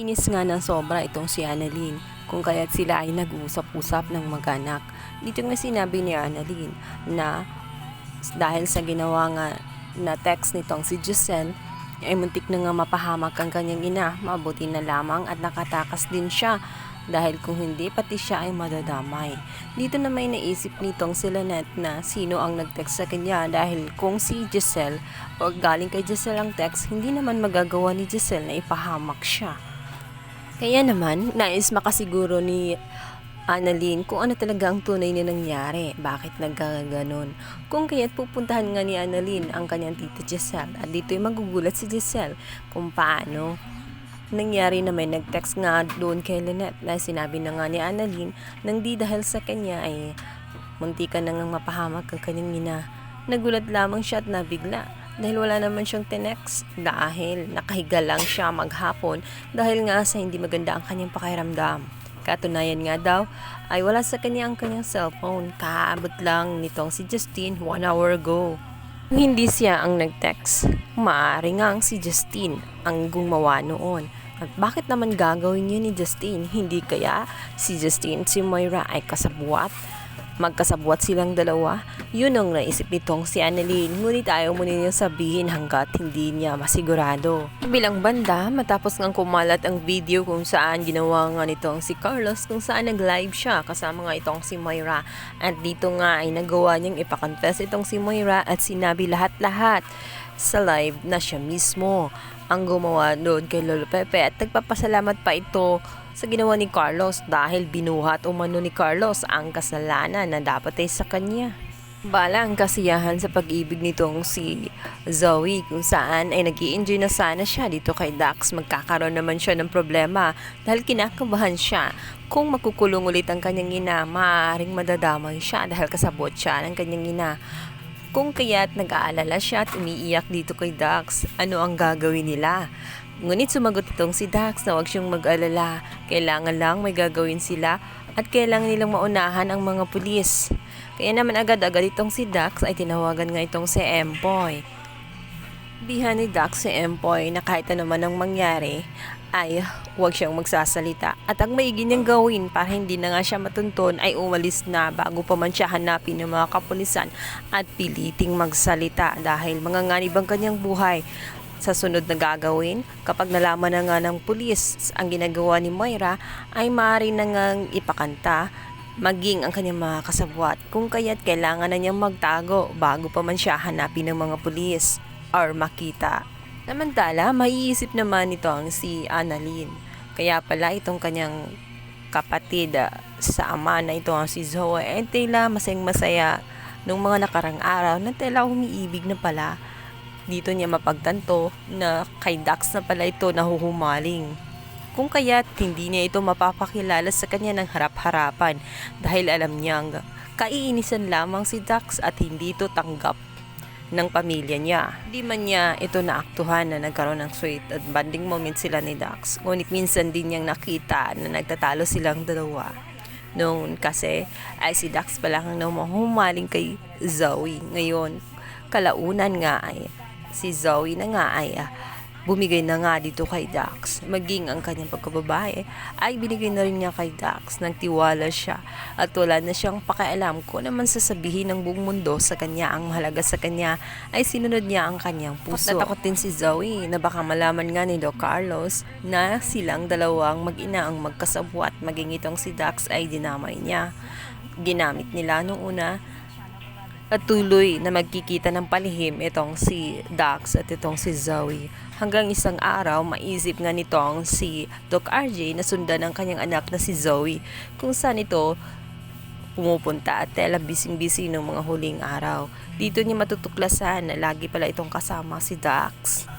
Naiinis nga ng sobra itong si Annalyn kung kaya't sila ay nag-uusap-usap ng mag-anak. Dito nga sinabi ni Annalyn na dahil sa ginawa nga na text nitong si Giselle ay muntik na nga mapahamak ang kanyang ina. Mabuti na lamang at nakatakas din siya dahil kung hindi pati siya ay madadamay. Dito na may naisip nitong si Lynette na sino ang nag-text sa kanya dahil kung si Giselle o galing kay Giselle ang text, hindi naman magagawa ni Giselle na ipahamak siya. Kaya naman, nais makasiguro ni Annalyn kung ano talaga ang tunay na nangyari. Bakit nagkaganon? Kung kaya't pupuntahan nga ni Annalyn ang kanyang tita Giselle at dito'y magugulat si Giselle kung paano nangyari na may nag-text nga doon kay Lynette na sinabi na nga ni Annalyn nang di dahil sa kanya ay munti ka na ngang mapahamak ang kanyang ina. Nagulat lamang siya at nabigla dahil wala naman siyang tinext dahil nakahiga lang siya maghapon dahil nga sa hindi maganda ang kanyang pakiramdam. Katunayan nga daw ay wala sa kanya ang kanyang cellphone. Kaabot lang nitong si Justine 1 hour ago. Kung hindi siya ang nag-text, maaari nga ang si Justine ang gumawa noon. At bakit naman gagawin yun ni Justine? Hindi kaya si Justine at si Moira ay kasabwat? Magkasabwat silang dalawa? Yun ang naisip nitong si Annalyn. Ngunit ayaw mo niyang sabihin hanggat hindi niya masigurado. Bilang banda, matapos ngang kumalat ang video kung saan ginawa nga nitong si Carlos, kung saan nag-live siya kasama nga itong si Moira. At dito nga ay nagawa niyang ipakonfess itong si Moira at sinabi lahat-lahat sa live na siya mismo ang gumawa doon kay Lolo Pepe at nagpapasalamat pa ito sa ginawa ni Carlos dahil binuhat umano ni Carlos ang kasalanan na dapat ay sa kanya. Bala ang kasiyahan sa pag-ibig nitong si Zoe kung saan ay nag-i-enjoy na sana siya dito kay Dax. Magkakaroon naman siya ng problema dahil kinakabahan siya. Kung makukulong ulit ang kanyang ina, maaaring madadamay siya dahil kasabot siya ng kanyang ina. Kung kaya't nag-aalala siya at umiiyak dito kay Dax, ano ang gagawin nila? Ngunit sumagot itong si Dax na huwag siyang mag-alala. Kailangan lang may gagawin sila at kailangan nilang maunahan ang mga pulis. Kaya naman agad-agad itong si Dax ay tinawagan nga itong si Empoy. Bihan ni Dax si Empoy na kahit ano man ang mangyari ay huwag siyang magsasalita. At ang maigi niyang gawin para hindi na nga siya matunton ay umalis na bago pa man siya hanapin ng mga kapulisan at piliting magsalita dahil manganganib ang kanyang buhay. Sa sunod na gagawin, kapag nalaman na nga ng pulis ang ginagawa ni Moira, ay maaari na ngang ipakanta maging ang kanyang mga kasabwat. Kung kaya't kailangan na niyang magtago bago pa man siya hanapin ng mga pulis or makita. Samantala, maiisip naman nito ang si Annalyn. Kaya pala itong kanyang kapatid sa ama na ito ang si Zoe ay tila masayang-masaya nung mga nakarang araw na tila umiibig na pala. Dito niya mapagtanto na kay Dax na pala ito nahuhumaling. Kung kaya't hindi niya ito mapapakilala sa kanya ng harap-harapan dahil alam niyang kaiinisan lamang si Dax at hindi ito tanggap ng pamilya niya. Hindi man niya ito naaktuhan na nagkaroon ng sweet at bonding moment sila ni Dax. Ngunit minsan din niyang nakita na nagtatalo silang dalawa. Noon kasi ay si Dax pala ang nahuhumaling kay Zoe. Ngayon, kalaunan nga ay si Zoe na nga ay bumigay na nga dito kay Dax. Maging ang kanyang pagkababae ay binigay na rin niya kay Dax. Nagtiwala siya at wala na siyang pakialam kung naman sasabihin ng buong mundo sa kanya. Ang mahalaga sa kanya ay sinunod niya ang kanyang puso. Natakot din si Zoe na baka malaman nga ni Doc Carlos na silang dalawang mag-ina ang magkasabwat. Maging itong si Dax ay dinamay niya. Ginamit nila noong una at tuloy na magkikita ng palihim itong si Dax at itong si Zoe. Hanggang isang araw, maisip nga nitong si Doc RJ na sundan ang kanyang anak na si Zoe kung saan ito pumupunta at tela bising-busy ng mga huling araw. Dito niya matutuklasan na lagi pala itong kasama si Dax.